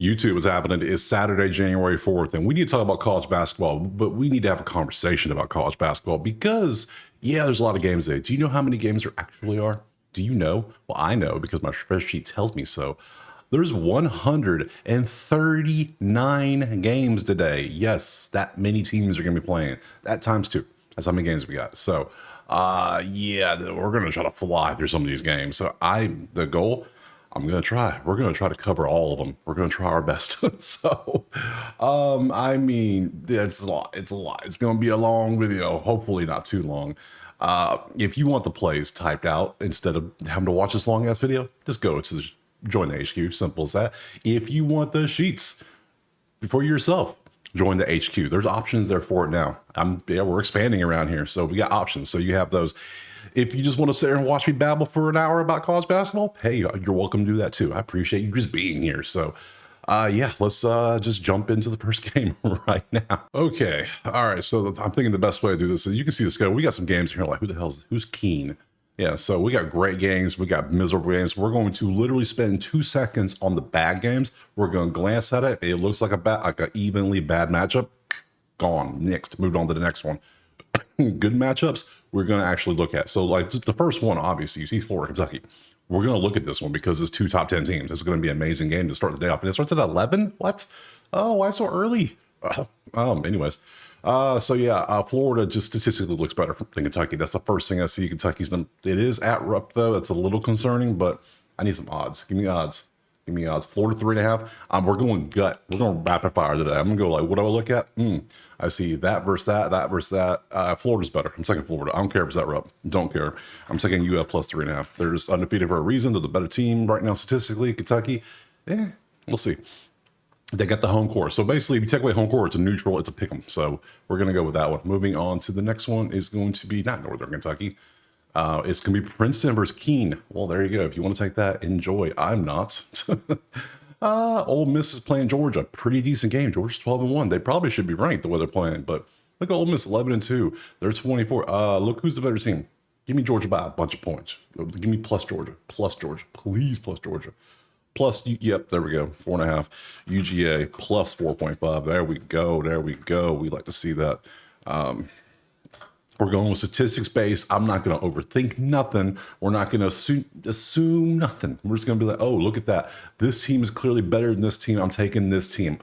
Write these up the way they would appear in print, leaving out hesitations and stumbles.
YouTube is happening. It's Saturday, January 4th, and we need to talk about college basketball, but we need to have a conversation about college basketball because, yeah, there's a lot of games there. Do you know how many games there actually are? Do you know? Well, I know because my spreadsheet tells me so. There's 139 games today. Yes, that many teams are going to be playing. That times two. That's how many games we got. So, yeah, we're going to try to fly through some of these games. So, the goal, I'm going to try. We're going to try to cover all of them. We're going to try our best. So, I mean, it's a lot. It's a lot. It's going to be a long video. Hopefully not too long. If you want the plays typed out instead of having to watch this long ass video, just go to the join the HQ. Simple as that. If you want the sheets for yourself, join the HQ. There's options there for it now. We're expanding around here, so we got options. So you have those. If you just want to sit there and watch me babble for an hour about college basketball, hey, you're welcome to do that too. I appreciate you just being here. So, yeah, let's just jump into the first game right now. Okay, all right. So I'm thinking the best way to do this is you can see the schedule. We got some games here. Like, who's keen? Yeah, so we got great games. We got miserable games. We're going to literally spend 2 seconds on the bad games. We're going to glance at it. It looks like an evenly bad matchup. Gone. Next. Moved on to the next one. Good matchups we're going to actually look at. So, like, the first one, obviously, you see Florida, Kentucky. We're going to look at this one because it's 2 top 10 teams. It's going to be an amazing game to start the day off. And it starts at 11? What? Oh, why so early? Anyways. So yeah, Florida just statistically looks better than Kentucky. That's the first thing I see. It is at Rupp though. It's a little concerning, but I need some odds. Give me odds. Give me odds. Florida 3.5. We're going gut. We're going rapid fire today. I'm gonna go like, what do I look at? I see that versus that, that versus that. Florida's better. I'm taking Florida. I don't care if it's at Rupp. Don't care. I'm taking UF plus 3.5. They're just undefeated for a reason. They're the better team right now statistically. Kentucky, we'll see. They got the home court. So basically, if you take away home court, it's a neutral, it's a pick 'em. So we're going to go with that one. Moving on to the next one is going to be not Northern Kentucky. It's going to be Princeton versus Keene. Well, there you go. If you want to take that, enjoy. I'm not. Ole Miss is playing Georgia. Pretty decent game. Georgia's 12-1. They probably should be ranked the way they're playing. But look at Ole Miss 11-2. They're 24. Look who's the better team. Give me Georgia by a bunch of points. Give me plus Georgia. Plus Georgia. Please plus Georgia. Plus, yep, there we go, 4.5. UGA plus 4.5. There we go. There we go. We like to see that. We're going with statistics based. I'm not going to overthink nothing. We're not going to assume nothing. We're just going to be like, oh, look at that. This team is clearly better than this team. I'm taking this team.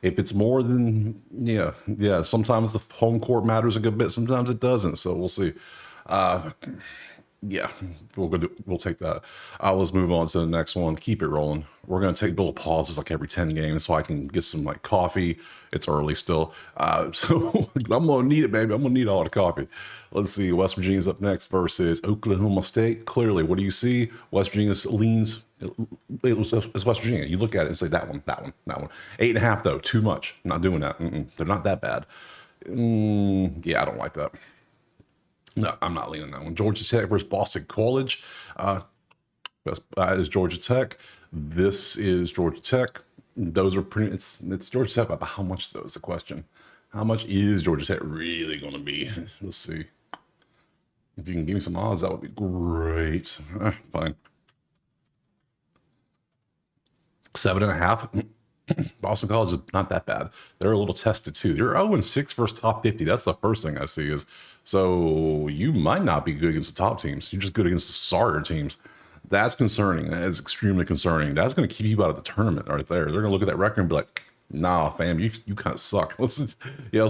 If it's more than, yeah. Sometimes the home court matters a good bit. Sometimes it doesn't. So we'll see. Yeah, we'll take that. Let's move on to the next one. Keep it rolling. We're going to take little pauses like every 10 games so I can get some like coffee. It's early still. So I'm going to need it, baby. I'm going to need all the coffee. Let's see. West Virginia's up next versus Oklahoma State. Clearly, what do you see? West Virginia leans. It's West Virginia. You look at it and say that one. 8.5 though. Too much. Not doing that. They're not that bad. Yeah, I don't like that. No, I'm not leaning that one. Georgia Tech versus Boston College. Is Georgia Tech. This is Georgia Tech. Those are pretty. It's Georgia Tech, but how much though is the question? How much is Georgia Tech really going to be? Let's see. If you can give me some odds, that would be great. Fine. 7.5. Boston College is not that bad. They're a little tested too. They're 0-6 versus top 50. That's the first thing I see is, so you might not be good against the top teams. You're just good against the starter teams. That's concerning. That is extremely concerning. That's going to keep you out of the tournament right there. They're going to look at that record and be like, nah, fam, you kind of suck. Let's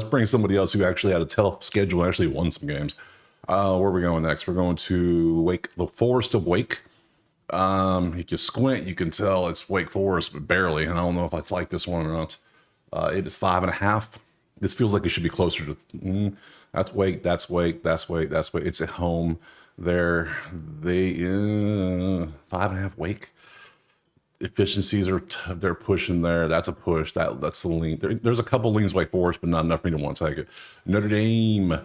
bring somebody else who actually had a tough schedule and actually won some games. Where are we going next? We're going to Wake, the Forest of Wake. If you squint, you can tell it's Wake Forest, but barely. And I don't know if I like this one or not. It is 5.5. This feels like it should be closer to. That's Wake. That's Wake. That's Wake. That's Wake. It's at home. They 5.5 Wake. Efficiencies they're pushing there. That's a push. That's the lean. There's a couple leans Wake Forest, but not enough for me to want to take it. Notre Dame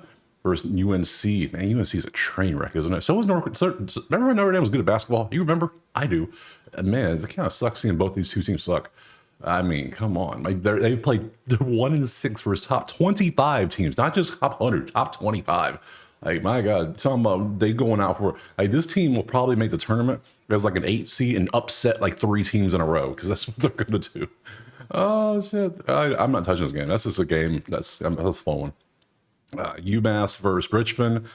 versus UNC. Man, UNC is a train wreck, isn't it? So was Remember when Notre Dame was good at basketball? You remember? I do. And man, it kind of sucks seeing both these two teams suck. I mean, come on. Like they've played 1-6 versus top 25 teams, not just top 100, top 25. Like, my God, talking about they going out for, like, this team will probably make the tournament as like an 8 seed and upset like 3 teams in a row because that's what they're going to do. Oh shit! I'm not touching this game. That's just a game. That's a fun one. UMass versus Richmond.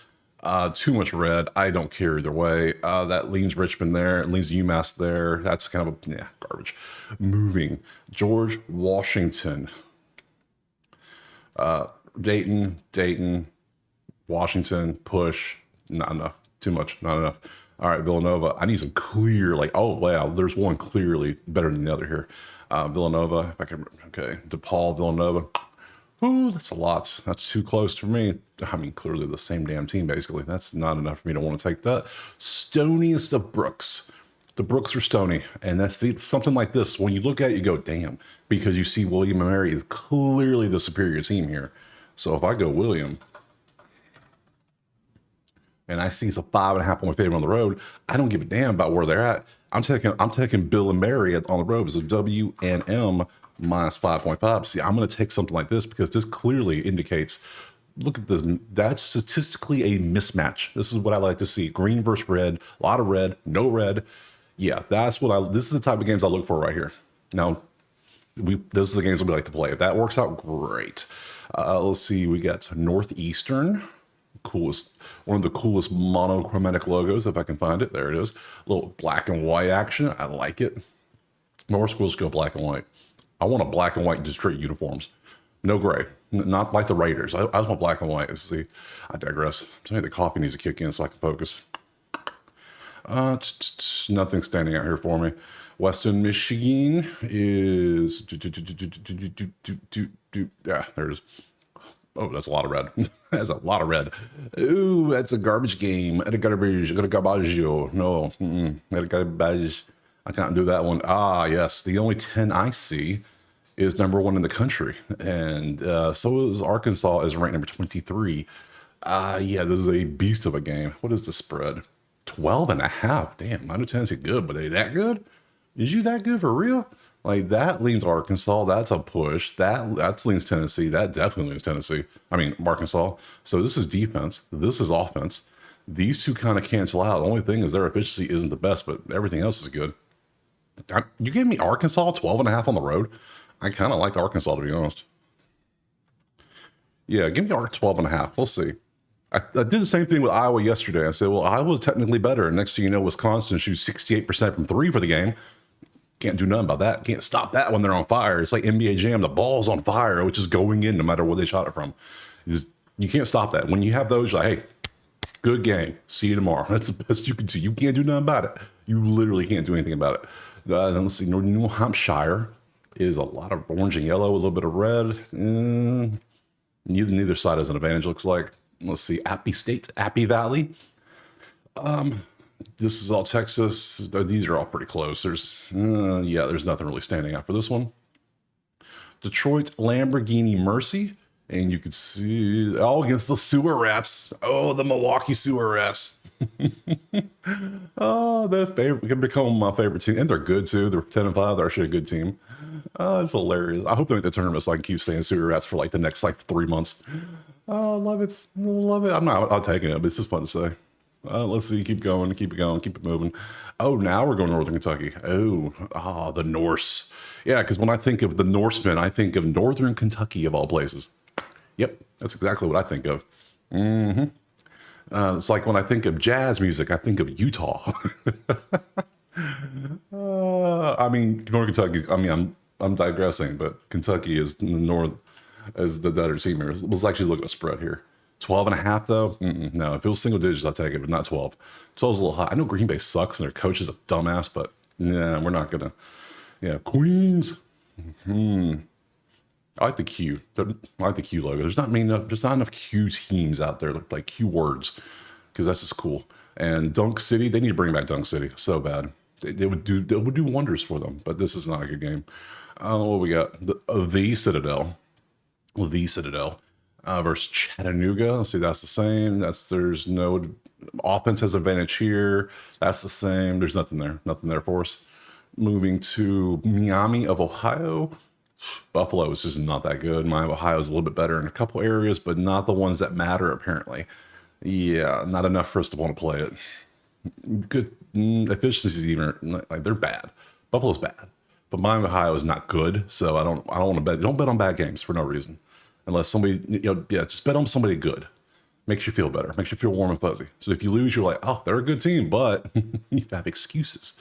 Too much red. I don't care either way. That leans Richmond there. It leans UMass there. That's kind of a yeah garbage. Moving George Washington. Dayton, Washington, push. Not enough. Too much. Not enough. All right, Villanova. I need some clear, like, oh, wow, there's one clearly better than the other here. Villanova, if I can, okay. DePaul, Villanova. Ooh, that's a lot. That's too close for me. I mean, clearly the same damn team, basically. That's not enough for me to want to take that. Stoniest of Brooks. The Brooks are stony. And that's something like this. When you look at it, you go, damn, because you see William and Mary is clearly the superior team here. So if I go William, and I see it's a 5.5 point favorite on the road, I don't give a damn about where they're at. I'm taking Bill and Mary on the road as a W and M minus 5.5. See, I'm going to take something like this because this clearly indicates. Look at this. That's statistically a mismatch. This is what I like to see. Green versus red. A lot of red. No red. Yeah, that's what I. This is the type of games I look for right here. Now, this is the games we like to play. If that works out, great. Let's see. We got Northeastern. Coolest, one of the coolest monochromatic logos, if I can find it. There it is. A little black and white action. I like it. More schools go black and white. I want a black and white, just straight uniforms. No gray. Not like the Raiders. I just want black and white. See, I digress. I'm telling you, the coffee needs to kick in so I can focus. Nothing standing out here for me. Western Michigan is. Yeah, there it is. Oh, that's a lot of red. That's a lot of red. Ooh, that's a garbage game. At a garbage. No. At a garbage. I can't do that one. Ah, yes. The only 10 I see is number one in the country. And so is Arkansas is ranked number 23. Yeah, this is a beast of a game. What is the spread? 12.5. Damn, I know Tennessee good, but they that good? Is you that good for real? Like that leans Arkansas. That's a push. That leans Tennessee. That definitely leans Tennessee. I mean Arkansas. So this is defense. This is offense. These two kind of cancel out. The only thing is their efficiency isn't the best, but everything else is good. You gave me Arkansas 12.5 on the road. I kind of like Arkansas to be honest. Yeah, give me Ark 12.5. We'll see. I did the same thing with Iowa yesterday. I said, well, Iowa's technically better. And next thing you know, Wisconsin shoots 68% from three for the game. Can't do nothing about that. Can't stop that when they're on fire. It's like NBA Jam. The ball's on fire, which is going in no matter where they shot it from. You can't stop that. When you have those, you're like, hey, good game. See you tomorrow. That's the best you can do. You can't do nothing about it. You literally can't do anything about it. Let's see. New Hampshire is a lot of orange and yellow, a little bit of red. Neither side has an advantage, looks like. Let's see. Appy State, Appy Valley. This is all Texas. These are all pretty close. There's nothing really standing out for this one. Detroit Lamborghini Mercy. And you can see all against the Sewer Rats. Oh, the Milwaukee Sewer Rats. Oh, their favorite can become my favorite team. And they're good too. They're 10-5. They're actually a good team. It's hilarious. I hope they make the tournament so I can keep saying Sewer Rats for like the next like 3 months. Oh, love it. Love it. I'll take it, but it's just fun to say. Let's see. Keep going. Keep it going. Keep it moving. Oh, now we're going to Northern Kentucky. The Norse. Yeah, because when I think of the Norsemen, I think of Northern Kentucky of all places. Yep, that's exactly what I think of. It's like when I think of jazz music, I think of Utah. I mean, Northern Kentucky. I mean, I'm digressing, but Kentucky is in the north as the better team here. Let's actually look at a spread here. 12.5 though. No, if it was single digits, I'll take it, but not 12. 12 is a little high. I know Green Bay sucks and their coach is a dumbass, but nah, we're not gonna. Yeah, Queens. I like the Q. I like the Q logo. There's not enough Q teams out there like Q words, because that's just cool. And Dunk City, they need to bring back Dunk City so bad. They would do wonders for them. But this is not a good game. What we got? The Citadel. The Citadel versus Chattanooga. Let's see, that's the same. There's no offense has advantage here. That's the same. There's nothing there. Nothing there for us. Moving to Miami of Ohio. Buffalo is just not that good. Miami, Ohio is a little bit better in a couple areas, but not the ones that matter, apparently. Yeah, not enough for us to want to play it. Good efficiency is even like they're bad. Buffalo's bad. But Miami Ohio is not good, so I don't want to bet. Don't bet on bad games for no reason, unless somebody yeah, just bet on somebody good. Makes you feel better, makes you feel warm and fuzzy. So if you lose, you're like, oh, they're a good team, but you have excuses.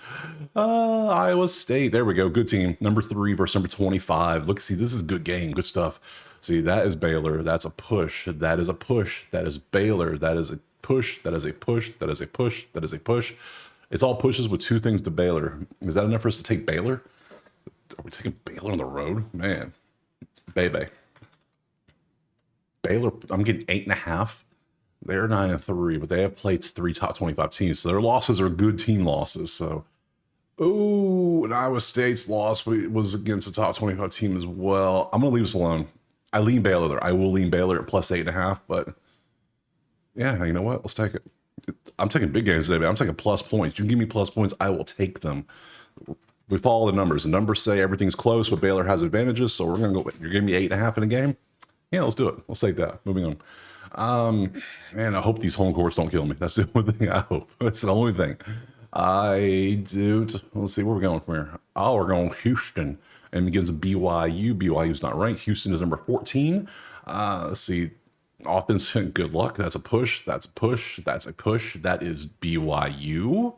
Iowa State, there we go, good team. Number 3 versus number 25. Look, see, this is good game, good stuff. See, that is Baylor. That's a push. That is a push. That is Baylor. That is a push. That is a push. That is a push. That is a push. It's all pushes with 2 things to Baylor. Is that enough for us to take Baylor? Are we taking Baylor on the road? Man, Baylor. I'm getting 8.5. They're 9-3, but they have played 3 top 25 teams, so their losses are good team losses. So, and Iowa State's loss was against a top 25 team as well. I'm gonna leave this alone. I lean Baylor there. I will lean Baylor at plus 8.5, but yeah, you know what? Let's take it. I'm taking big games today, but I'm taking plus points. You can give me plus points, I will take them. We follow the numbers. The numbers say everything's close, but Baylor has advantages, so we're gonna go. You're giving me 8.5 in a game. Yeah, let's do it. Let's take that. Moving on. And I hope these home courts don't kill me. That's the only thing I hope. That's the only thing. I do. Let's see where we're going from here. Oh, we're going Houston and against BYU. BYU's not ranked. Houston is number 14. Let's see. Offense, good luck. That's a push. That's a push. That's a push. That is BYU.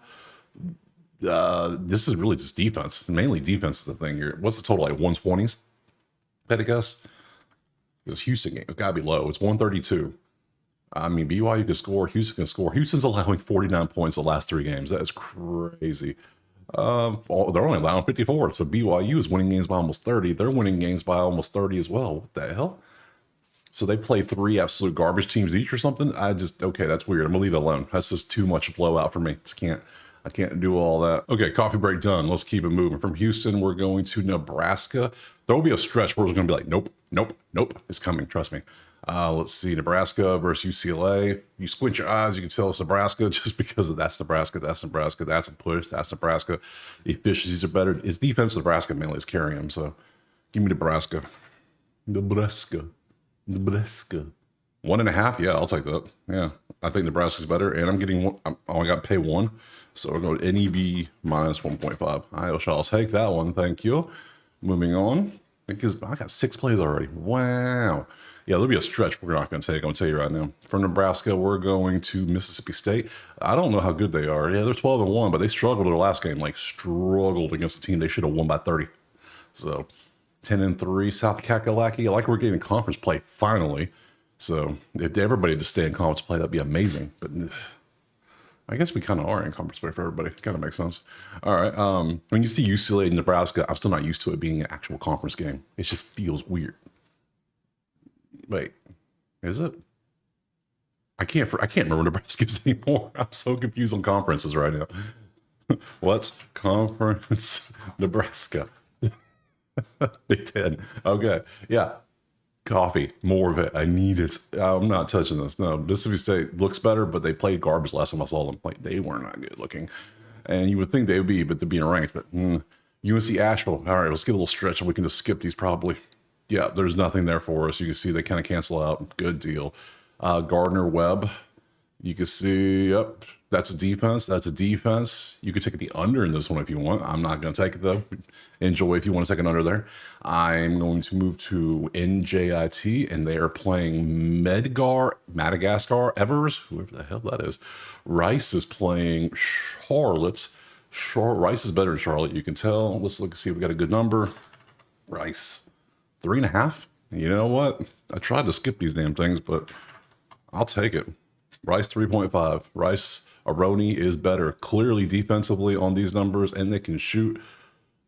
This is really just defense. Mainly defense is the thing here. What's the total? Like 120s? Bet I guess. This Houston game, it's got to be low. It's 132. I mean, BYU can score. Houston can score. Houston's allowing 49 points the last 3 games. That is crazy. They're only allowing 54. So BYU is winning games by almost 30. They're winning games by almost 30 as well. What the hell? So they play 3 absolute garbage teams each or something. Okay, that's weird. I'm gonna leave it alone. That's just too much blowout for me. I can't do all that. Okay, coffee break done. Let's keep it moving. From Houston, we're going to Nebraska. There will be a stretch where we're going to be like, nope, nope, nope. It's coming. Trust me. Let's see. Nebraska versus UCLA. You squint your eyes, you can tell it's Nebraska just because that's Nebraska. That's Nebraska. That's a push. That's Nebraska. The efficiencies are better. It's defense. Nebraska mainly is carrying them. So give me Nebraska. Nebraska. 1.5. Yeah, I'll take that. Yeah, I think Nebraska's better, and I'm getting one. I only got to pay 1, so we're going to NEB minus 1.5. I shall take that one. Thank you. Moving on, because I got 6 plays already. Wow. Yeah, there'll be a stretch we're not going to take. I'm going to tell you right now. From Nebraska, we're going to Mississippi State. I don't know how good they are. Yeah, they're 12-1, but they struggled their last game. Like struggled against a team they should have won by 30. So 10-3, South Kakalaki. I like we're getting conference play finally. So if everybody to stay in conference play, that'd be amazing. But I guess we kind of are in conference play for everybody. Kind of makes sense. All right. When you see UCLA and Nebraska, I'm still not used to it being an actual conference game. It just feels weird. Wait, is it? I can't remember Nebraska's anymore. I'm so confused on conferences right now. What's conference Nebraska? Big 10. Okay. Yeah. Coffee, more of it. I need it. I'm not touching this. No, Mississippi State looks better, but they played garbage last time I saw them. Like they were not good looking, and you would think they would be, but they're being ranked. But UNC Asheville. All right, let's get a little stretch, and we can just skip these probably. Yeah, there's nothing there for us. You can see they kind of cancel out. Good deal. Gardner Webb. You can see. Yep, that's a defense. That's a defense. You could take the under in this one if you want. I'm not going to take it though. Enjoy if you want to take an under there. I'm going to move to NJIT, and they are playing Madagascar, Evers, whoever the hell that is. Rice is playing Charlotte. Rice is better than Charlotte, you can tell. Let's look and see if we got a good number. Rice, 3.5. You know what? I tried to skip these damn things, but I'll take it. Rice 3.5. Rice Aroni is better clearly defensively on these numbers, and they can shoot.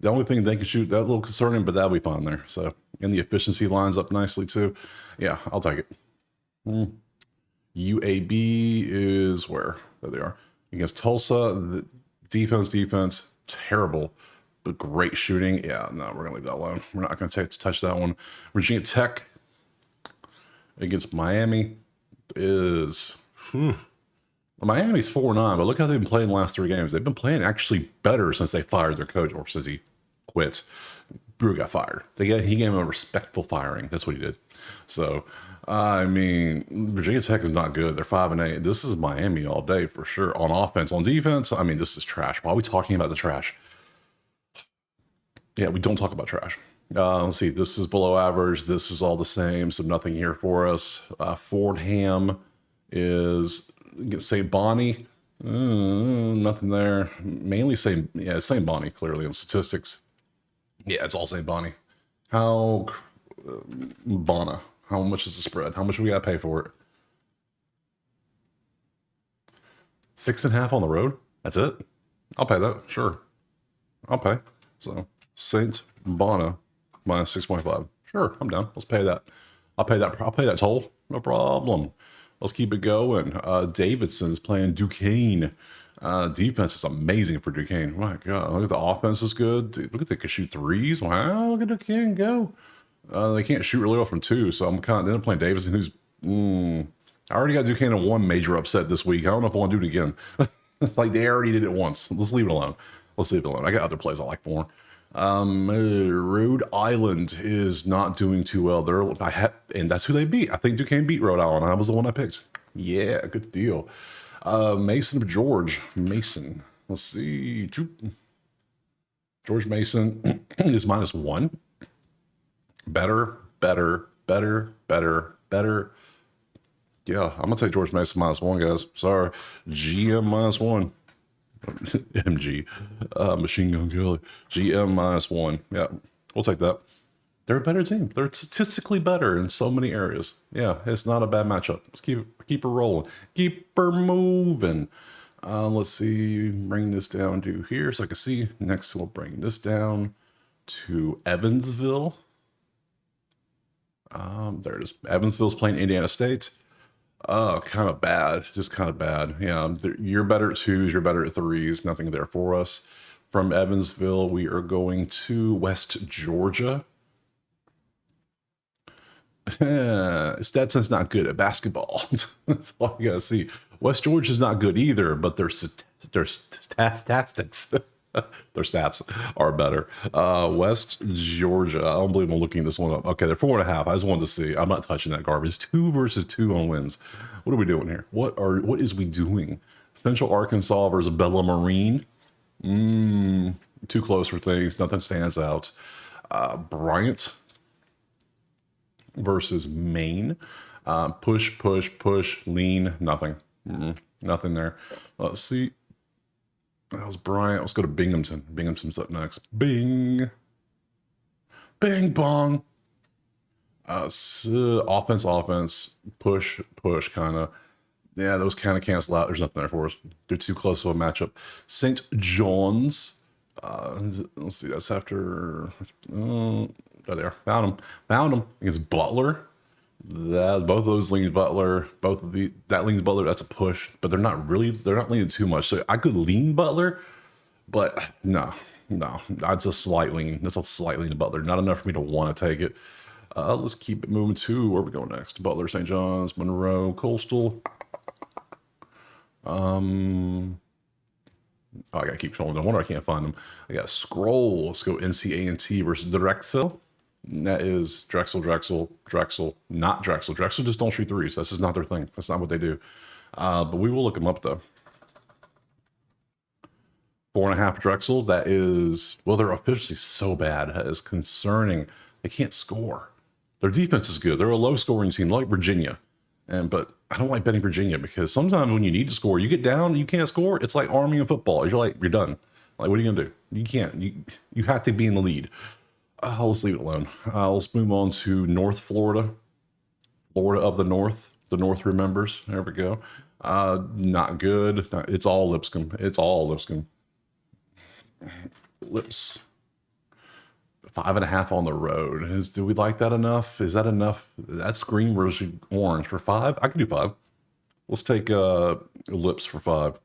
The only thing they can shoot, that a little concerning, but that'll be fine there. So, and the efficiency lines up nicely too. Yeah, I'll take it. UAB is where? There they are. Against Tulsa, the defense, terrible, but great shooting. Yeah, no, we're going to leave that alone. We're not going to touch that one. Virginia Tech against Miami is... Miami's 4-9, but look how they've been playing the last 3 games. They've been playing actually better since they fired their coach, or since he quit. Brew got fired. He gave him a respectful firing. That's what he did. So, I mean, Virginia Tech is not good. They're 5-8. This is Miami all day for sure. On offense, on defense, I mean, this is trash. Why are we talking about the trash? Yeah, we don't talk about trash. Let's see. This is below average. This is all the same, so nothing here for us. Fordham is St. Bonnie. Nothing there. Mainly same. Yeah, St. Bonnie. Clearly in statistics. Yeah, it's all St. Bonnie. How Bona? How much is the spread? How much we gotta pay for it? 6.5 on the road. That's it. I'll pay that. Sure, I'll pay. So Saint Bona minus 6.5. Sure, I'm down. Let's pay that. I'll pay that. I'll pay that toll. No problem. Let's keep it going. Davidson's playing Duquesne. Defense is amazing for Duquesne. My God, look at the offense is good. Dude, look at they can shoot threes. Wow, look at Duquesne go. They can't shoot really well from two, so I'm kind of then playing Davidson, who's I already got Duquesne in one major upset this week. I don't know if I want to do it again. Like they already did it once. Let's leave it alone. Let's leave it alone. I got other plays I like more. Rhode Island is not doing too well. And that's who they beat. I think Duquesne beat Rhode Island. I was the one I picked. Yeah, good deal. Mason of George. Mason. Let's see. George Mason is -1. Better, better, better, better, better. Yeah, I'm gonna take George Mason -1, guys. Sorry, GM -1. MG, Machine Gun Kelly. GM -1. Yeah, we'll take that. They're a better team. They're statistically better in so many areas. Yeah, it's not a bad matchup. Let's keep her rolling. Keep her moving. Let's see. Bring this down to here so I can see. Next, we'll bring this down to Evansville. There it is. Evansville's playing Indiana State. Kind of bad. Just kind of bad. Yeah, you're better at twos. You're better at threes. Nothing there for us. From Evansville, we are going to West Georgia. Stetson's not good at basketball. That's all you gotta see. West Georgia's not good either, but their statistics, their stats are better. West Georgia. I don't believe I'm looking this one up. Okay, they're 4.5. I just wanted to see. I'm not touching that garbage. 2 versus 2 on wins. What are we doing here? What is we doing? Central Arkansas versus Bella Marine. Too close for things. Nothing stands out. Bryant versus Maine. Push, push, push, lean, nothing. Nothing there. Let's see. That was Bryant. Let's go to Binghamton. Binghamton's up next. Bing. Bing bong. Offense. Push, push, kind of. Yeah, those kind of cancel out. There's nothing there for us. They're too close of a matchup. St. John's. Let's see. That's after. Oh, there. Found him. Against Butler. Both of those leans Butler. That leans Butler. That's a push, but they're not leaning too much. So I could lean Butler, but no. That's a slight lean. That's a slight lean to Butler. Not enough for me to want to take it. Let's keep it moving to where we going next. Butler, St. John's, Monroe, Coastal. Oh, I gotta keep scrolling. No wonder I can't find them. I got scroll. Let's go NCAA versus Drexel. That is Drexel, not Drexel. Drexel just don't shoot threes. That's just not their thing. That's not what they do. But we will look them up though. 4.5 Drexel. That is, well, they're officially so bad. That is concerning. They can't score. Their defense is good. They're a low scoring team like Virginia. But I don't like betting Virginia because sometimes when you need to score, you get down, you can't score. It's like Army and football. You're done. Like, what are you gonna do? You can't. You have to be in the lead. Let's leave it alone. Let's move on to North Florida. Florida of the North. The North remembers. There we go. Not good. It's all Lipscomb. Lips. 5.5 on the road. Do we like that enough? Is that enough? That's green versus orange for 5. I can do 5. Let's take Lips for 5.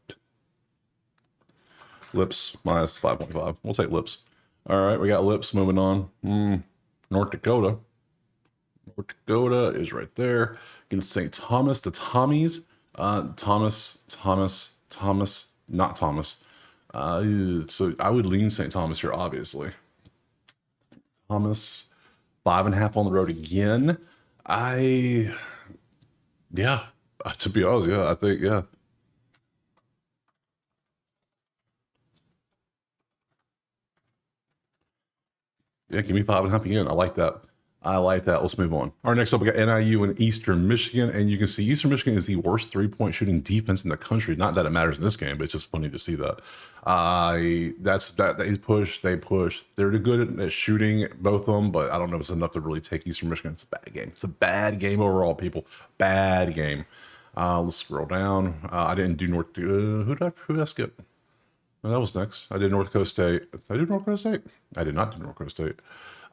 Lips minus 5.5. We'll take Lips. All right, we got Lips moving on. North Dakota. North Dakota is right there. Against St. Thomas, the Tommies. Thomas, not Thomas. So I would lean St. Thomas here, obviously. Thomas, 5.5 on the road again. To be honest, I think, Yeah, give me 5.5 again. I like that. I like that. Let's move on. All right, next up, we got NIU and Eastern Michigan. And you can see Eastern Michigan is the worst three-point shooting defense in the country. Not that it matters in this game, but it's just funny to see that. They push. They're good at shooting, both of them, but I don't know if it's enough to really take Eastern Michigan. It's a bad game. It's a bad game overall, people. Bad game. Let's scroll down. I didn't do North. Who did I skip? No, that was next. I did North Dakota State. Did I do North Dakota State? I did not do North Dakota State.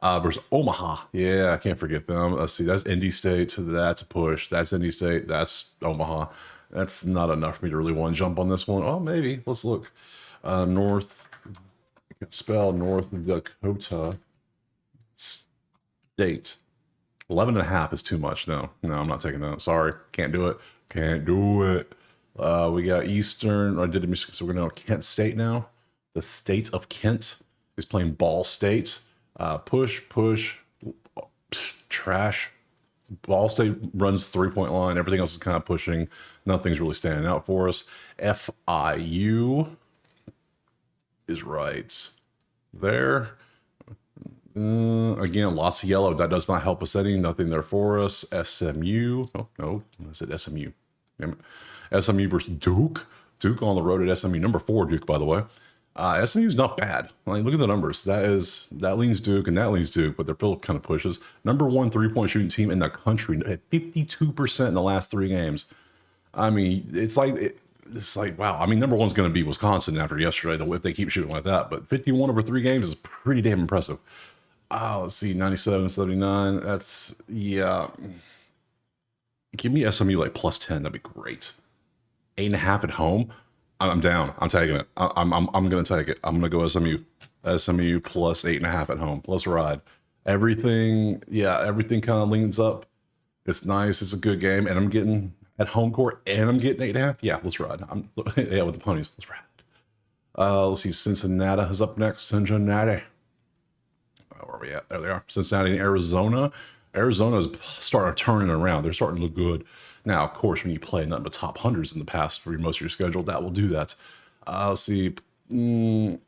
Versus Omaha. Yeah, I can't forget them. Let's see. That's Indy State. That's a push. That's Indy State. That's Omaha. That's not enough for me to really want to jump on this one. Oh, maybe. Let's look. North. Spell North Dakota State. 11.5 is too much. No, I'm not taking that. Sorry. Can't do it. Can't do it. We got Eastern. I did it, so we're going to Kent State now. The state of Kent is playing Ball State. Push, trash. Ball State runs 3-point line. Everything else is kind of pushing. Nothing's really standing out for us. FIU is right there. Again, lots of yellow. That does not help us any. Nothing there for us. SMU. Oh, no. I said SMU. Damn it. SMU versus Duke. Duke on the road at SMU. Number 4 Duke, by the way. SMU is not bad. Like, look at the numbers. That leans Duke and that leans Duke, but they're still kind of pushes. Number 1 3-point shooting team in the country at 52% in the last 3 games. I mean, it's like wow. I mean, number 1's going to be Wisconsin after yesterday if they keep shooting like that. But 51 over 3 games is pretty damn impressive. Let's see, 97, 79. That's yeah. Give me SMU like plus 10. That'd be great. 8.5 at home. I'm down. I'm taking it. I'm gonna take it. I'm gonna go SMU plus 8.5 at home. Let's ride. Everything kind of leans up. It's nice. It's a good game, and I'm getting at home court, and I'm getting 8.5. Yeah, let's ride. With the ponies. Let's ride. Let's see. Cincinnati is up next. Cincinnati. Where are we at? There they are. Cincinnati and Arizona. Arizona's starting to turn it around. They're starting to look good. Now, of course, when you play nothing but top hundreds in the past for most of your schedule, that will do that. Let's see. I mean,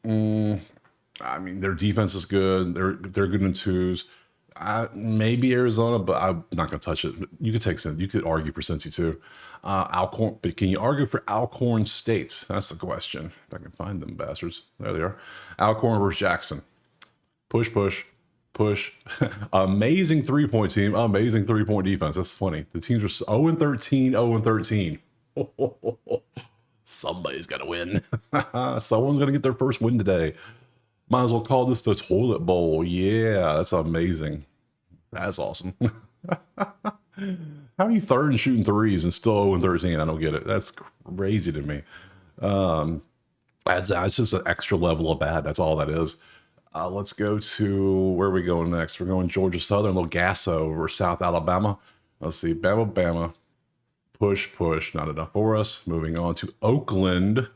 their defense is good. They're good in twos. Maybe Arizona, but I'm not going to touch it. You could take Cincy. You could argue for Cincy too. Alcorn, but can you argue for Alcorn State? That's the question. If I can find them bastards. There they are. Alcorn versus Jackson. Push. Amazing 3-point team. Amazing 3-point defense. That's funny. The teams are 0-13, 0-13. Somebody's got to win. Someone's going to get their first win today. Might as well call this the toilet bowl. Yeah, that's amazing. That's awesome. How are you third in shooting threes and still 0-13? I don't get it. That's crazy to me. That's just an extra level of bad. That's all that is. Let's go to where are we going next? We're going Georgia Southern, little Gasso over South Alabama. Let's see, Bama. Push. Not enough for us. Moving on to Oakland.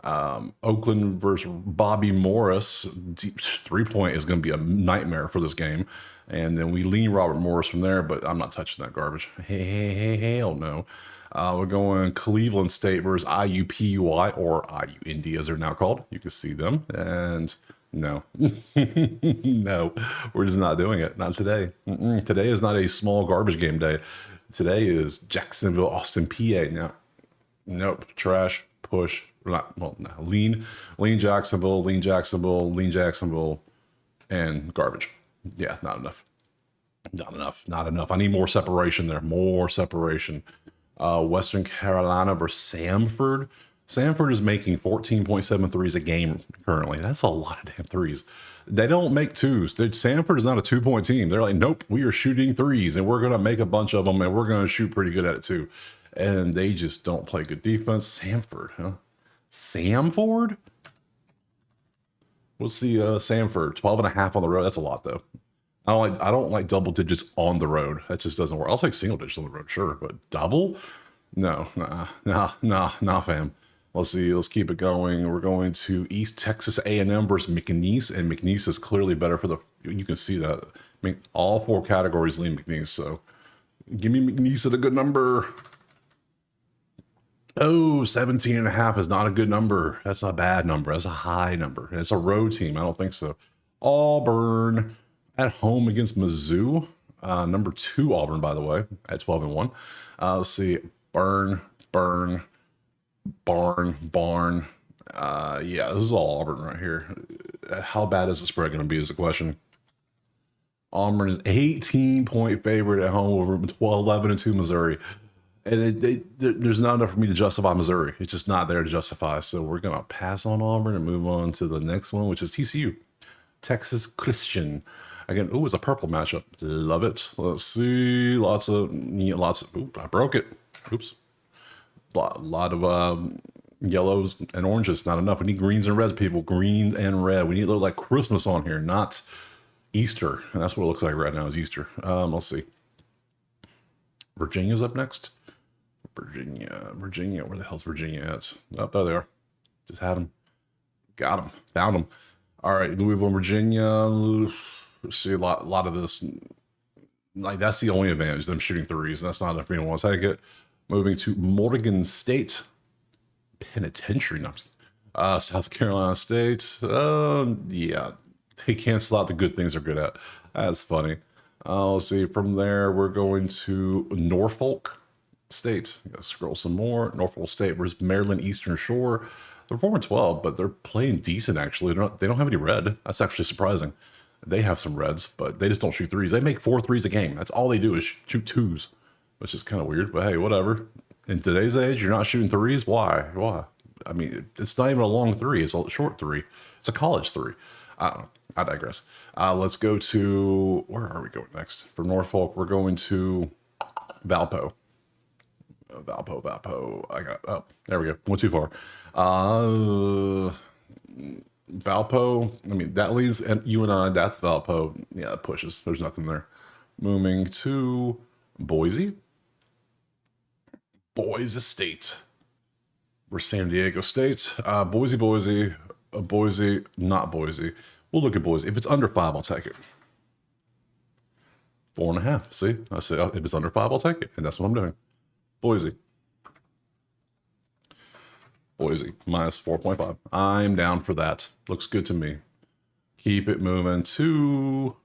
Oakland versus Bobby Morris. 3-point is going to be a nightmare for this game. And then we lean Robert Morris from there, but I'm not touching that garbage. Hell no. We're going Cleveland State versus IUPUI, or IU Indy as they're now called. You can see them. And no, no, we're just not doing it. Not today. Today is not a small garbage game day. Today is Jacksonville, Austin, PA. Now, nope, trash, push. Lean Jacksonville, and garbage. Yeah, not enough. I need more separation there. More separation. Western Carolina versus Samford. Samford is making 14.7 threes a game currently. That's a lot of damn threes. They don't make twos. Samford is not a 2-point team. They're like, nope, we are shooting threes, and we're going to make a bunch of them, and we're going to shoot pretty good at it too. And they just don't play good defense. Samford, huh? Samford? We'll see. Samford, 12.5 on the road. That's a lot, though. I don't like double digits on the road. That just doesn't work. I'll take single digits on the road, sure, but double? No, nah, fam. Let's see. Let's keep it going. We're going to East Texas A&M versus McNeese, and McNeese is clearly better for the. You can see that. I mean, all 4 categories lean McNeese. So, give me McNeese at a good number. Oh, 17.5 is not a good number. That's a bad number. That's a high number. It's a road team. I don't think so. Auburn. at home against Mizzou. Number 2 Auburn, by the way, at 12-1. Let's see. Burn, barn. Yeah, this is all Auburn right here. How bad is the spread going to be is the question. Auburn is 18-point favorite at home over 11-2 Missouri. And there's not enough for me to justify Missouri. It's just not there to justify. So we're going to pass on Auburn and move on to the next one, which is TCU. Texas Christian. Again, it's a purple matchup. Love it. Let's see. Lots of. Oops, I broke it. Oops. A lot of yellows and oranges. Not enough. We need greens and reds, people. Green and red. We need to look like Christmas on here, not Easter. And that's what it looks like right now is Easter. Let's see. Virginia's up next. Virginia. Where the hell's Virginia at? Oh, there they are. Just had them. Got them. Found them. All right, Louisville, Virginia. See a lot of this. Like that's the only advantage. Them shooting threes. And that's not enough for anyone to take it. Moving to Morgan State Penitentiary. No, South Carolina State. Yeah, they cancel out the good things they're good at. That's funny. Let's see. From there, we're going to Norfolk State. Scroll some more. Norfolk State versus Maryland Eastern Shore. They're 4-12, but they're playing decent actually. They don't have any red. That's actually surprising. They have some reds, but they just don't shoot threes. They make 4 threes a game. That's all they do is shoot twos, which is kind of weird. But hey, whatever. In today's age, you're not shooting threes. Why? I mean, it's not even a long three. It's a short three. It's a college three. I don't know. I digress. Let's go to, where are we going next? From Norfolk, we're going to Valpo. There we go. Went too far. Valpo, I mean, that leads and UNI, that's Valpo. Yeah, it pushes. There's nothing there. Moving to Boise. Boise State. We're San Diego State. Boise, not Boise. We'll look at Boise. If it's under 5, I'll take it. 4.5. See? I said if it's under 5, I'll take it. And that's what I'm doing. Boise minus 4.5. I'm down for that. Looks good to me. Keep it moving to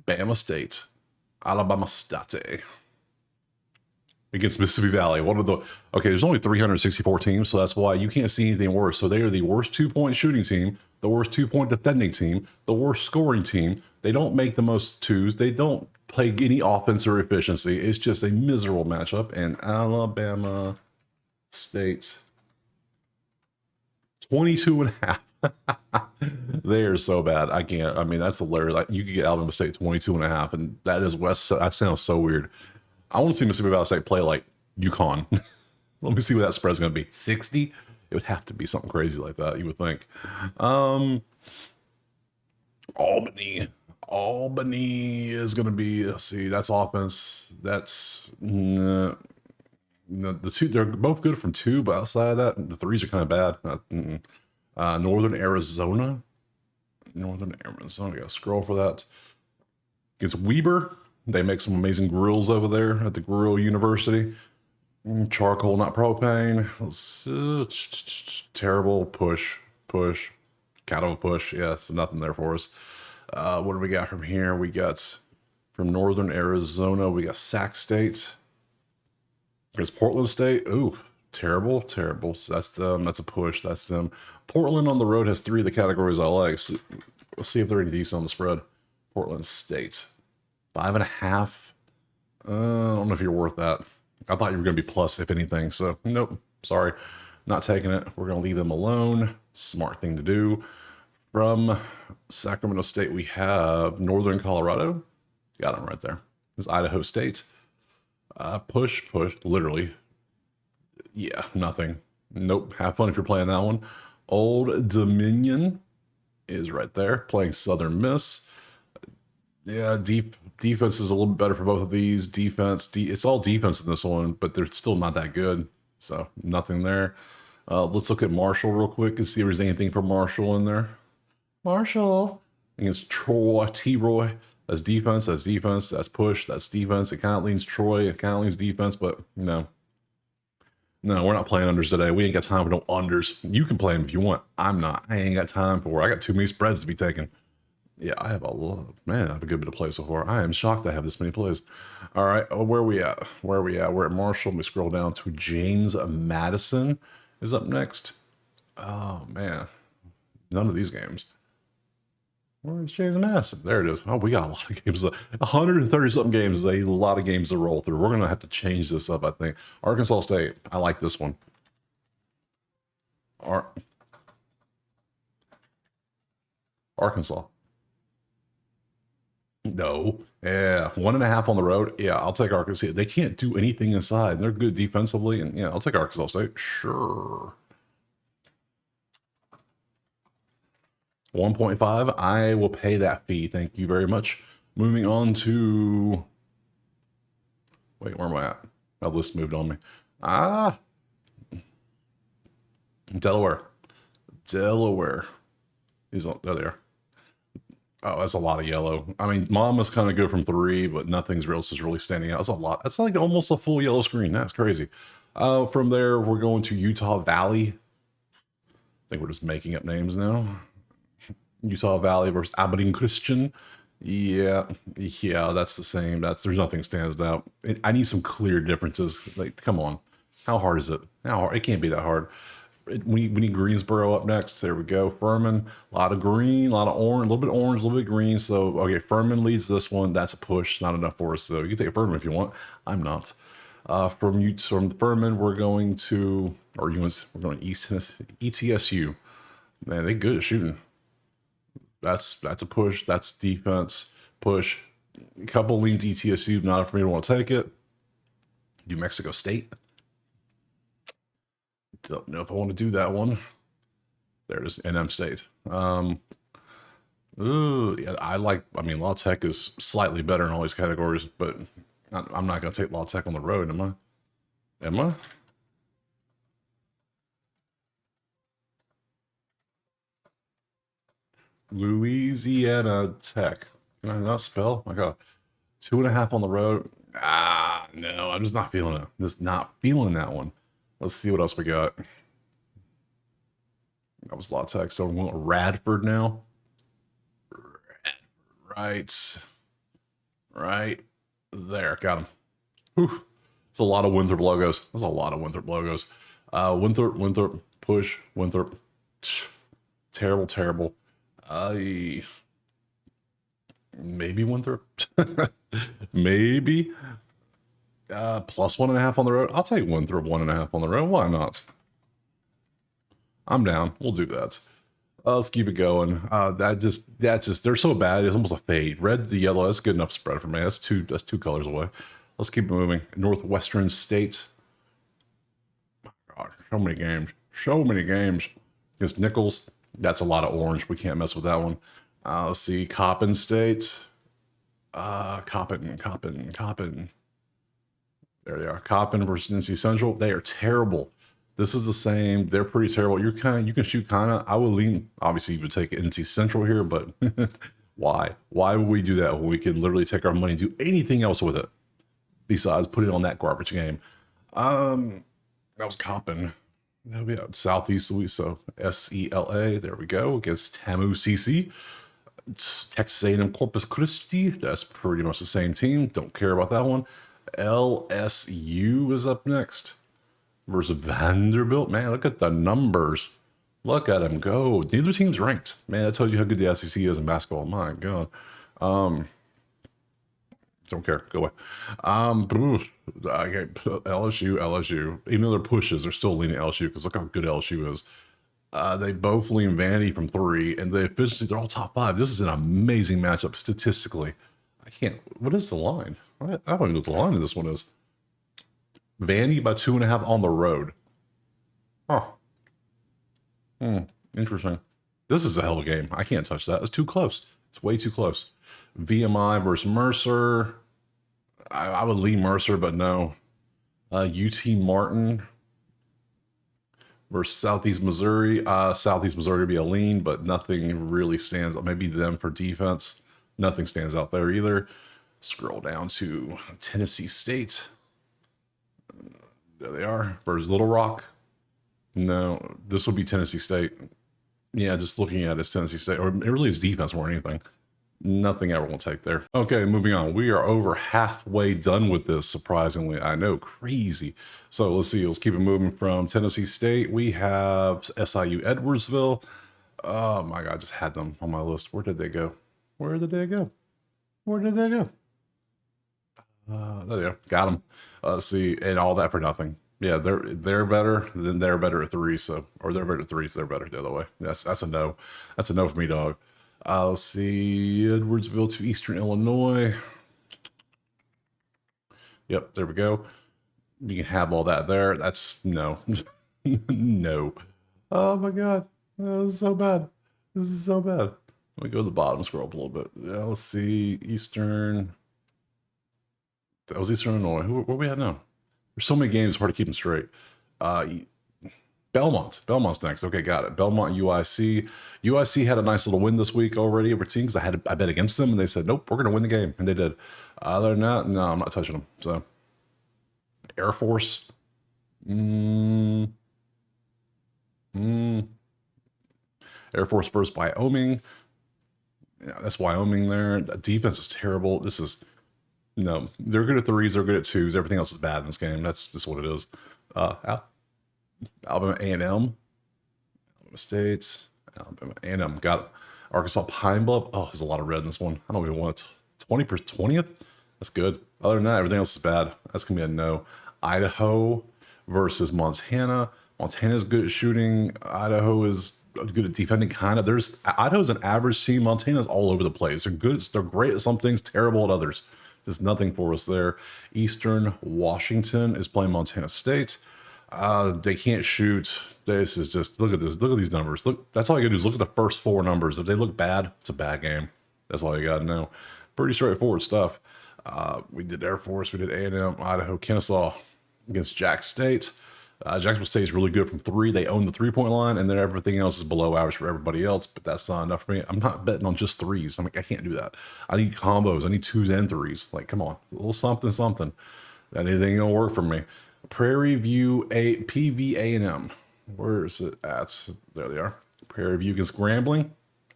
Bama State. Alabama State. Against Mississippi Valley. Okay, there's only 364 teams, so that's why you can't see anything worse. So they are the worst 2-point shooting team, the worst 2-point defending team, the worst scoring team. They don't make the most twos. They don't play any offense or efficiency. It's just a miserable matchup. And Alabama State 22.5. They are so bad. I can't. I mean, that's hilarious. Like, you could get Alabama State 22.5, and that is West. That sounds so weird. I want to see Mississippi Valley State play like UConn. Let me see what that spread's going to be. 60? It would have to be something crazy like that, you would think. Albany is going to be, let's see, that's offense. That's, the two, they're both good from 2, but outside of that, the 3s are kind of bad. Northern Arizona. Gotta scroll for that. Against Weber. They make some amazing grills over there at the Grill University. Charcoal, not propane. Terrible push. Kind of a push. Yeah, so nothing there for us. What do we got from here? We got from Northern Arizona, we got Sac State. There's Portland State. Ooh, terrible. So that's them. That's a push. That's them. Portland on the road has 3 of the categories I like. So let's see if they're any decent on the spread. Portland State. 5.5. I don't know if you're worth that. I thought you were going to be plus, if anything. So, nope. Sorry. Not taking it. We're going to leave them alone. Smart thing to do. From Sacramento State, we have Northern Colorado. Got them right there. This is Idaho State. Push. Literally. Yeah, nothing. Nope. Have fun if you're playing that one. Old Dominion is right there. Playing Southern Miss. Yeah, defense is a little bit better for both of these. It's all defense in this one, but they're still not that good. So nothing there. Let's look at Marshall real quick and see if there's anything for Marshall in there. Marshall against Troy, T-Roy. That's defense. That's push. That's defense. It kind of leans Troy. It kind of leans defense, but no. No, we're not playing unders today. We ain't got time for no unders. You can play them if you want. I'm not. I ain't got time for it. I got too many spreads to be taking. Yeah, I have a lot. Man, I have a good bit of plays so far. I am shocked I have this many plays. All right, where are we at? Where are we at? We're at Marshall. Let me scroll down to James Madison is up next. Oh man, none of these games. Where's James Madison? There it is. Oh, we got a lot of games. 130 something games is a lot of games to roll through. We're gonna have to change this up, I think. Arkansas State. I like this one. Ar- Arkansas. No. Yeah. 1.5 on the road. Yeah, I'll take Arkansas. They can't do anything inside. They're good defensively. And yeah, I'll take Arkansas State. Sure. 1.5. I will pay that fee. Thank you very much. Moving on to. Wait, where am I at? My list moved on me. Ah, Delaware. Delaware. He's on. There they are. Oh, that's a lot of yellow. I mean, mom was kind of good from 3, but nothing's else is really standing out. That's a lot. That's like almost a full yellow screen. That's crazy. From there, we're going to Utah Valley. I think we're just making up names now. Utah Valley versus Aberdeen Christian. Yeah, yeah, that's the same. There's nothing stands out. I need some clear differences. Like, come on, how hard is it? How hard? It can't be that hard. We need Greensboro up next. There we go. Furman, a lot of green, a lot of orange, a little bit orange, a little bit green. So okay, Furman leads this one. That's a push. Not enough for us. So you can take Furman if you want. I'm not. From Furman, we're going to or we're going to East Tennessee, ETSU. Man, they good at shooting. That's a push. That's defense push. A couple leans ETSU. Not for me to want to take it. New Mexico State. Don't know if I want to do that one. There it is, NM State. Ooh, yeah, I mean, Law Tech is slightly better in all these categories, but I'm not going to take Law Tech on the road, am I? Am I? Louisiana Tech. Can I not spell? My God. 2.5 on the road. Ah, no, I'm just not feeling it. Just not feeling that one. Let's see what else we got. That was Law Tech. So we're going Radford now. Right. Right there. Got him. Whew. It's a lot of Winthrop logos. There's a lot of Winthrop logos. Winthrop, push, Winthrop. Terrible, terrible. Maybe Winthrop. Maybe. Plus 1.5 on the road. I'll take Winthrop 1.5 on the road. Why not? I'm down. We'll do that. Let's keep it going. That's just they're so bad. It's almost a fade. Red to yellow. That's good enough spread for me. That's two colors away. Let's keep it moving. Northwestern State. God, so many games. So many games. Against Nichols. That's a lot of orange. We can't mess with that one. Let's see. Coppin State. Coppin. There they are. Coppin versus NC Central. They are terrible. This is the same. They're pretty terrible. You can shoot kind of. I would lean. Obviously, you would take NC Central here, but why? Why would we do that when we can literally take our money and do anything else with it besides put it on that garbage game? That was Coppin. That'll be out Southeast Louis. So SELA. There we go. Against Tamu CC. Texas A&M Corpus Christi. That's pretty much the same team. Don't care about that one. LSU is up next versus Vanderbilt. Man, look at the numbers. Look at them go. Neither team's ranked. Man, that tells you how good the SEC is in basketball. My God. Don't care. Go away. Okay, LSU. Even though they're pushes, they're still leaning LSU because look how good LSU is. They both lean Vandy from 3, and the efficiency, they're all top 5. This is an amazing matchup statistically. I can't. What is the line? I don't even know what the line of this one is. Vandy by 2.5 on the road. Oh. Interesting. This is a hell of a game. I can't touch that. It's too close. It's way too close. VMI versus Mercer. I would lean Mercer, but no. UT Martin versus Southeast Missouri. Southeast Missouri would be a lean, but nothing really stands out. Maybe them for defense. Nothing stands out there either. Scroll down to Tennessee State. There they are. Versus Little Rock. No, this would be Tennessee State. Yeah, just looking at it, it's Tennessee State. Or it really is defense more than anything. Nothing ever will take there. Okay, moving on. We are over halfway done with this, surprisingly. I know, crazy. So let's see. Let's keep it moving from Tennessee State. We have SIU Edwardsville. Oh my God, I just had them on my list. Where did they go? Where did they go? Where did they go? There they go. Got them. Let's see, and all that for nothing. Yeah, they're better than they're better at three. So, or they're better at three, so they're better the other way. That's a no. That's a no for me, dog. Let's see, Edwardsville to Eastern Illinois. Yep, there we go. You can have all that there. That's no, no. Oh my God, this is so bad. This is so bad. Let me go to the bottom, scroll up a little bit. Yeah, let's see, Eastern. That was Eastern Illinois. Where we at now? There's so many games, hard to keep them straight. Belmont. Belmont's next. Okay, got it. Belmont, UIC. UIC had a nice little win this week already over teams. I bet against them, and they said, nope, we're going to win the game. And they did. Other than that, no, I'm not touching them. So, Air Force. Air Force versus Wyoming. Yeah, that's Wyoming there. The defense is terrible. This is, no, they're good at threes, they're good at twos. Everything else is bad in this game. That's just what it is. Alabama A&M, Alabama State, Alabama A&M. Got Arkansas Pine Bluff. Oh, there's a lot of red in this one. I don't even want 20th. That's good. Other than that, everything else is bad. That's gonna be a no. Idaho versus Montana. Montana's good at shooting. Idaho is good at defending. Kind of. Idaho's an average team. Montana's all over the place. They're good. They're great at some things. Terrible at others. There's nothing for us there. Eastern Washington is playing Montana State. They can't shoot. This is just, look at this. Look at these numbers. Look, that's all you gotta do is look at the first four numbers. If they look bad, it's a bad game. That's all you gotta know. Pretty straightforward stuff. We did Air Force, we did A&M, Idaho, Kennesaw against Jack State. Jacksonville State is really good from three. They own the 3-point line, and then everything else is below average for everybody else, but that's not enough for me. I'm not betting on just threes. I'm like, I can't do that. I need combos. I need twos and threes. Like, come on, a little something. That anything gonna work for me. Prairie View PVA&M. Where is it at? There they are. Prairie View against Grambling.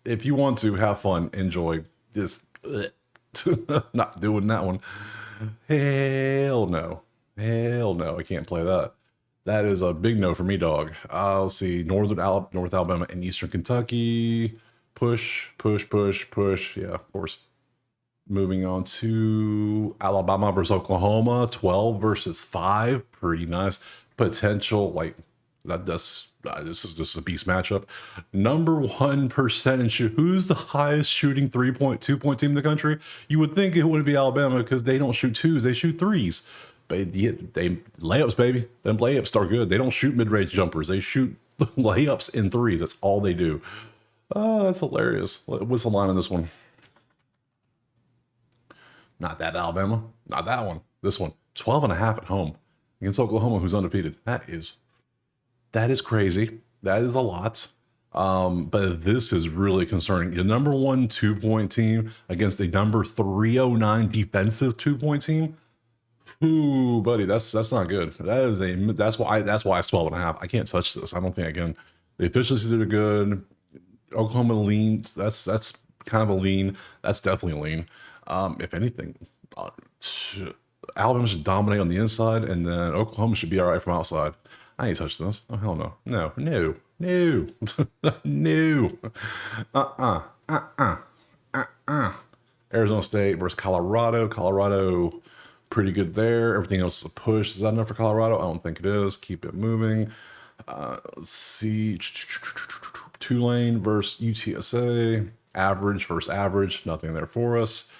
If you want to have fun, enjoy. Just not doing that one. Hell no. I can't play that. That is a big no for me, dog. Let's see. North Alabama and Eastern Kentucky. Push. Yeah, of course. Moving on to Alabama versus Oklahoma, 12 versus 5. Pretty nice. Potential, like, this is just a beast matchup. Number 1% in shoot. Who's the highest shooting 3-point, 2-point team in the country? You would think it would be Alabama because they don't shoot twos, they shoot threes. But they layups, baby. Them layups are good. They don't shoot mid-range jumpers. They shoot layups in threes. That's all they do. Oh, that's hilarious. What's the line on this one? Not that Alabama. Not that one. This one. 12.5 at home against Oklahoma, who's undefeated. That is crazy. That is a lot. But this is really concerning. The number 1 2-point team against a number 309 defensive 2-point team. Ooh, buddy, that's not good. That's why it's 12.5. I can't touch this. I don't think I can. The efficiencies are good. Oklahoma lean. That's kind of a lean. That's definitely a lean. If anything, Alabama should dominate on the inside, and then Oklahoma should be all right from outside. I ain't touch this. Oh, hell no. No. No. Arizona State versus Colorado. Colorado, pretty good there. Everything else is a push. Is that enough for Colorado? I don't think it is. Keep it moving. Let's see. Tulane versus UTSA. Average versus average. Nothing there for us.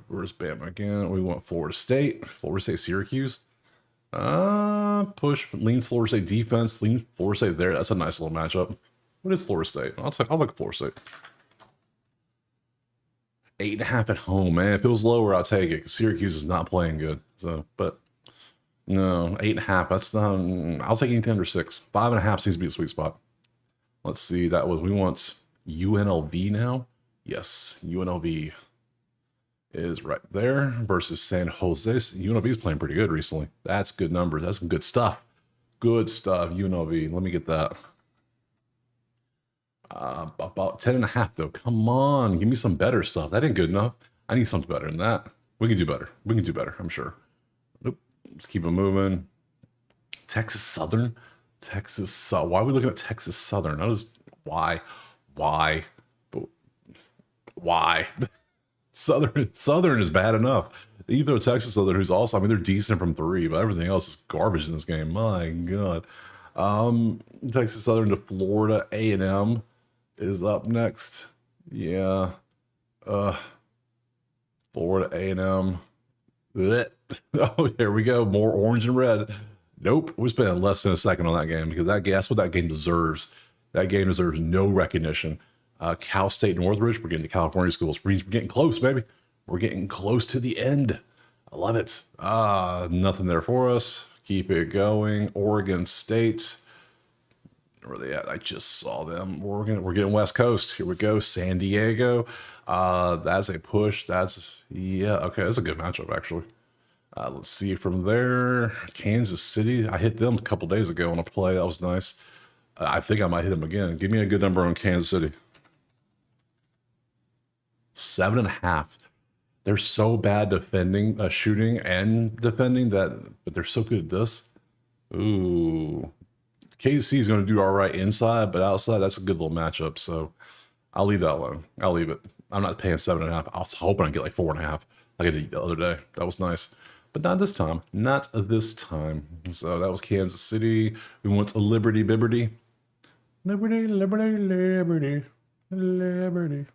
Where's Bama again? We want Florida State. Syracuse. Push, lean Florida State defense, lean Florida State there. That's a nice little matchup. What is Florida State? I'll look at Florida State. 8.5 at home, man. If it was lower, I'll take it, because Syracuse is not playing good. So, but no, 8.5. That's not. I'll take anything under 6. 5.5 seems to be a sweet spot. Let's see. We want UNLV now. Yes, UNLV is right there versus San Jose. UNLV is playing pretty good recently. That's good numbers. That's some good stuff. UNLV. Let me get that. About 10.5 though. Come on, give me some better stuff. That ain't good enough. I need something better than that. We can do better. We can do better, I'm sure. Nope. Let's keep it moving. Texas Southern? Why are we looking at Texas Southern? Why? Why? But why? Southern is bad enough. Either Texas Southern, who's also, I mean, they're decent from three, but everything else is garbage in this game. My God. Texas Southern to Florida A&M is up next. Yeah. Florida A&M. Blech. Oh, here we go. More orange and red. Nope. We're spending less than a second on that game because that's what that game deserves. That game deserves no recognition. Cal State Northridge, we're getting to California schools. We're getting close, baby. We're getting close to the end. I love it. Nothing there for us. Keep it going. Oregon State. Where are they at? I just saw them. Oregon. We're getting West Coast. Here we go. San Diego. That's a push. Yeah, okay. That's a good matchup, actually. Let's see from there. Kansas City. I hit them a couple days ago on a play. That was nice. I think I might hit them again. Give me a good number on Kansas City. 7.5. They're so bad defending, shooting and defending but they're so good at this. Ooh. KC is going to do all right inside, but outside, that's a good little matchup. So I'll leave that alone. I'll leave it. I'm not paying 7.5. I was hoping I'd get like 4.5 like I did the other day. That was nice. But not this time. Not this time. So that was Kansas City. We went to Liberty Bibberty. Liberty, Liberty, Liberty, Liberty.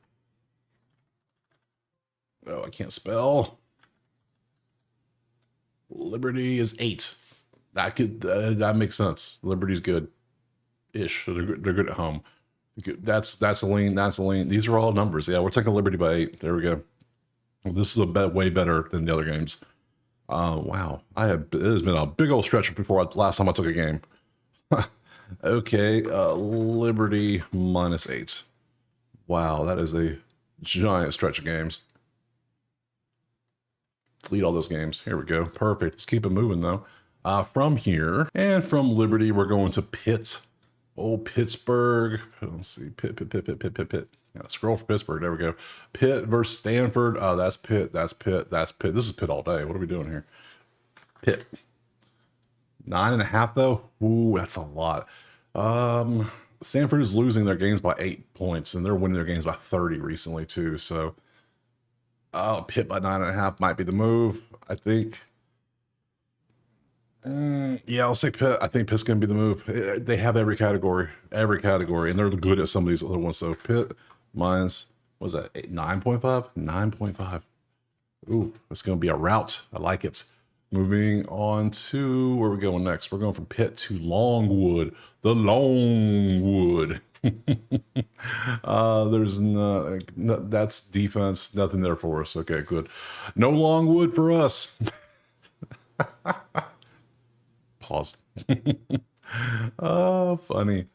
Oh, I can't spell. Liberty is 8. That makes sense. Liberty's good ish. They're good at home. That's a lean. That's a lean. These are all numbers. Yeah, we're taking Liberty by 8. There we go. This is way better than the other games. Wow. It has been a big old stretch before last time I took a game. Okay. Liberty -8. Wow, that is a giant stretch of games. Let's lead all those games. Here we go. Perfect. Let's keep it moving though. From here and from Liberty, we're going to Pitt. Oh, Pittsburgh. Let's see. Pitt. Yeah, scroll for Pittsburgh. There we go. Pitt versus Stanford. Oh, that's Pitt. That's Pitt. That's Pitt. This is Pitt all day. What are we doing here? Pitt. 9.5 though. Ooh, that's a lot. Stanford is losing their games by 8 points, and they're winning their games by 30 recently too. So, Pitt by 9.5 might be the move. I think. Yeah, I'll say Pitt. I think Pitt's gonna be the move. They have every category, and they're good at some of these other ones. So Pitt minus, what was that? 9.5. 9.5. Ooh, it's gonna be a rout. I like it. Moving on to where we going next. We're going from Pitt to Longwood. The Longwood. There's no, that's defense. Nothing there for us. Okay, good. No Longwood for us. Pause. Oh, funny.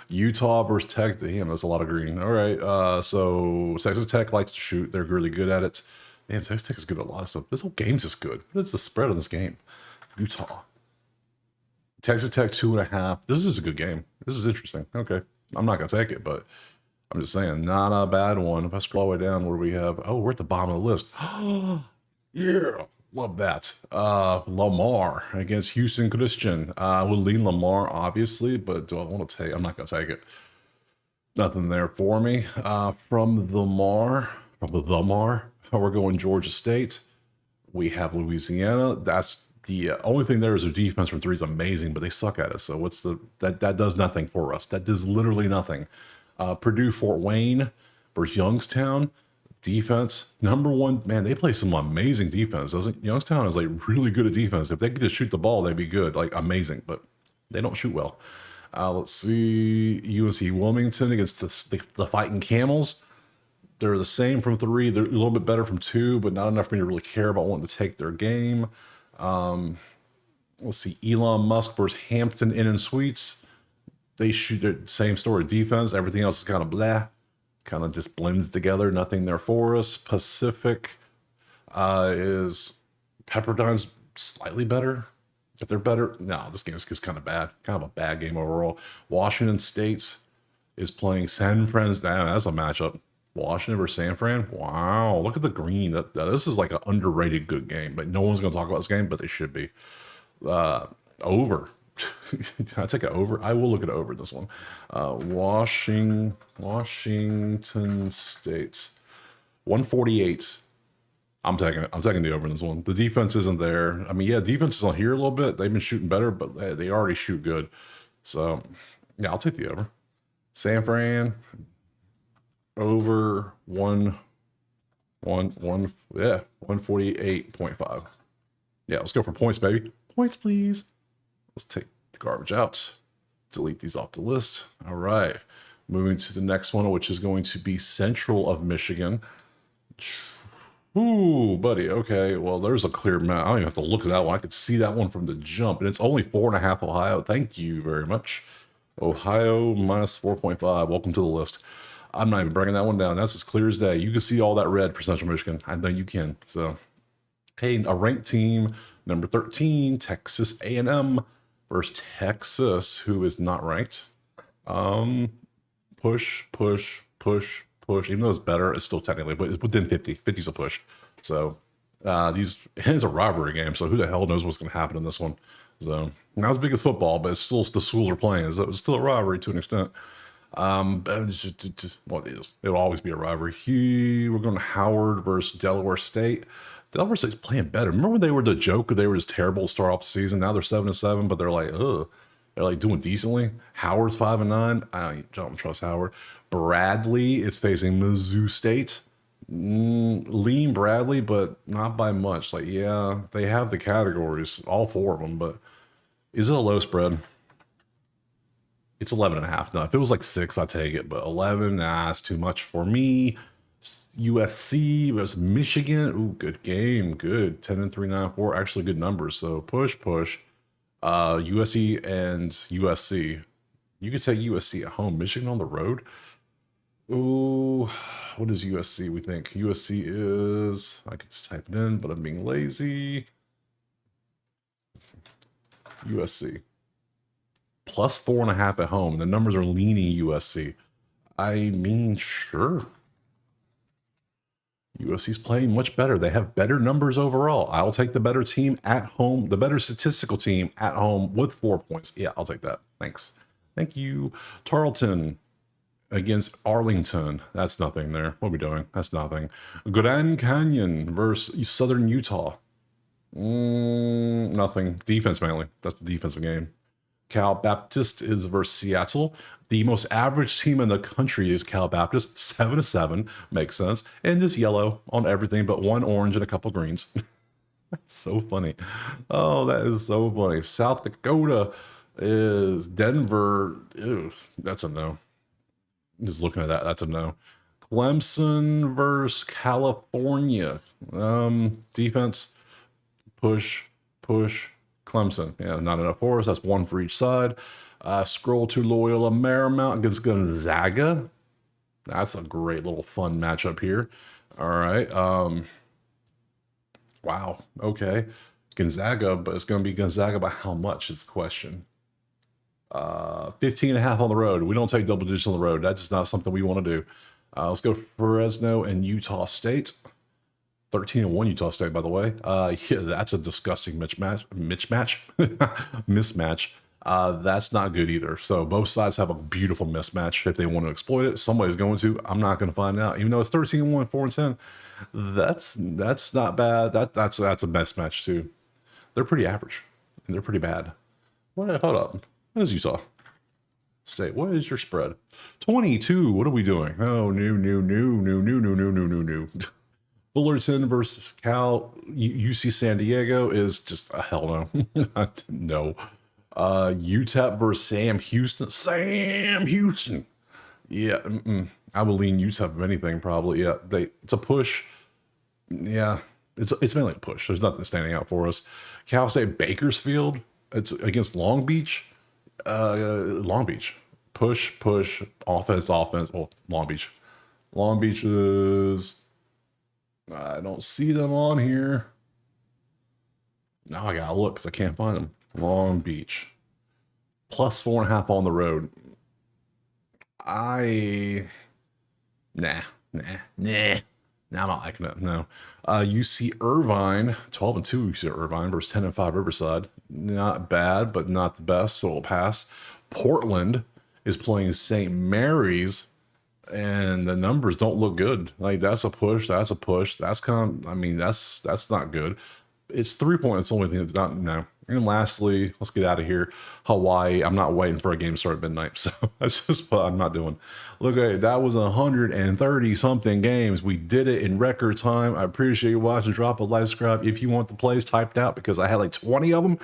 Utah versus Tech. Damn, that's a lot of green. All right. So Texas Tech likes to shoot. They're really good at it. Damn, Texas Tech is good at a lot of stuff. This whole game's just good. What is the spread on this game? Utah. Texas Tech 2.5. This is a good game. This is interesting. Okay. I'm not gonna take it, but I'm just saying, not a bad one. If I scroll all the way down, where do we have? Oh, we're at the bottom of the list. Yeah. Love that. Lamar against Houston Christian. We'll lean Lamar, obviously, but do I want to take? I'm not going to take it. Nothing there for me. From the Mar, we're going Georgia State. We have Louisiana. That's the only thing there is their defense from three is amazing, but they suck at it. So that does nothing for us. That does literally nothing. Purdue Fort Wayne versus Youngstown. Defense, number one, man, they play some amazing defense. Doesn't Youngstown is like really good at defense. If they could just shoot the ball, they'd be good, like amazing, but they don't shoot well. Let's see, UNC Wilmington against the Fighting Camels. They're the same from three. They're a little bit better from two, but not enough for me to really care about wanting to take their game. Let's see, Elon Musk versus Hampton Inn and Suites. They shoot the same story. Defense, everything else is kind of blah. Kind of just blends together. Nothing there for us. Pacific is Pepperdine's slightly better, but they're better. No, this game is just kind of bad. Kind of a bad game overall. Washington State. is playing San Fran's. Damn, that's a matchup. Washington versus San Fran. Wow, look at the green. This is like an underrated good game, but no one's going to talk about this game, but they should be. Over. Can I take it over? I will look at over this one. Washington State. 148. I'm taking it. I'm taking the over in this one. The defense isn't there. I mean, yeah, defense is on here a little bit. They've been shooting better, but they already shoot good. So, yeah, I'll take the over. San Fran over 148.5. Yeah, let's go for points, baby. Points, please. Let's take the garbage out. Delete these off the list. All right. Moving to the next one, which is going to be Central of Michigan. Ooh, buddy. Okay. Well, there's a clear map. I don't even have to look at that one. I could see that one from the jump. And it's only 4.5 Ohio. Thank you very much. Ohio minus 4.5. Welcome to the list. I'm not even bringing that one down. That's as clear as day. You can see all that red for Central Michigan. I know you can. So, hey, a ranked team, number 13, Texas A&M versus Texas, who is not ranked. Push. Even though it's better, it's still technically, but it's within 50. 50 is a push. So it's a rivalry game. So who the hell knows what's going to happen in this one? So not as big as football, but it's still the schools are playing. So it's still a rivalry to an extent. But it's just what it is. It'll always be a rivalry. We're going to Howard versus Delaware State. Delaware State's playing better. Remember when they were the joke? They were just terrible to start off the season. Now they're 7-7, but they're like, ugh. They're like doing decently. Howard's 5-9. I don't trust Howard. Bradley is facing Mizzou State. Lean Bradley, but not by much. Like, yeah, they have the categories, all four of them, but is it a low spread? It's 11.5. No, if it was like 6, I'd take it, but 11, nah, it's too much for me. USC versus Michigan. Ooh, good game. Good. 10-3, 9-4. Actually, good numbers. So push. USC and USC. You could take USC at home. Michigan on the road. Ooh, what is USC? We think USC is. I could just type it in, but I'm being lazy. USC plus 4.5 at home. The numbers are leaning USC. I mean, sure. USC's playing much better. They have better numbers overall. I'll take the better team at home, the better statistical team at home with 4 points. Yeah, I'll take that. Thanks. Thank you. Tarleton against Arlington. That's nothing there. What are we doing? That's nothing. Grand Canyon versus Southern Utah. Nothing. Defense mainly. That's the defensive game. Cal Baptist is versus Seattle. The most average team in the country is Cal Baptist. 7-7. Makes sense. And just yellow on everything but one orange and a couple greens. That's so funny. Oh, that is so funny. South Dakota is Denver. Ew, that's a no. Just looking at that, that's a no. Clemson versus California. Defense. Push. Clemson. Yeah, not enough for us. That's one for each side. Scroll to Loyola Marymount against Gonzaga. That's a great little fun matchup here. All right. Wow. Okay. Gonzaga, but it's going to be Gonzaga by how much is the question. 15.5 on the road. We don't take double digits on the road. That's just not something we want to do. Let's go Fresno and Utah State. 13-1 Utah State, by the way. Yeah, that's a disgusting mismatch. That's not good either. So both sides have a beautiful mismatch. If they want to exploit it, somebody's going to. I'm not going to find out. Even though it's 13-1, 4-10, that's not bad. That's a mismatch too. They're pretty average and they're pretty bad. Hold up. What is Utah State? What is your spread? 22. What are we doing? Oh, new. Fullerton versus Cal. UC San Diego is just a hell no. No. UTEP versus Sam Houston. Yeah, I would lean UTEP if anything, probably. Yeah, it's a push. Yeah, it's mainly a push. There's nothing standing out for us. Cal State Bakersfield. It's against Long Beach. Long Beach. Push. Offense. Well, Long Beach. Long Beach is. I don't see them on here. Now I gotta look because I can't find them. Long Beach. Plus 4.5 on the road. I nah nah nah. Nah, I'm not liking it. No. UC Irvine, 12-2. UC Irvine versus 10-5 Riverside. Not bad, but not the best, so it'll pass. Portland is playing St. Mary's, and the numbers don't look good. Like that's a push. That's a push. That's kind of. I mean, that's not good. It's 3 points. It's the only thing that's not no. And lastly, let's get out of here. Hawaii. I'm not waiting for a game to start at midnight, so that's just what I'm not doing. Look at that was 130 something games. We did it in record time. I appreciate you watching. Drop a like, subscribe if you want the plays typed out because I had like 20 of them.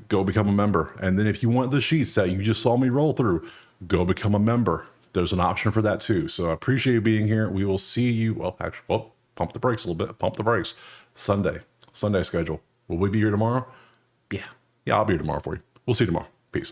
Go become a member, and then if you want the sheets that you just saw me roll through, go become a member. There's an option for that too. So I appreciate you being here. We will see you. Well, actually, pump the brakes a little bit. Pump the brakes. Sunday schedule. Will we be here tomorrow? Yeah. I'll be here tomorrow for you. We'll see you tomorrow.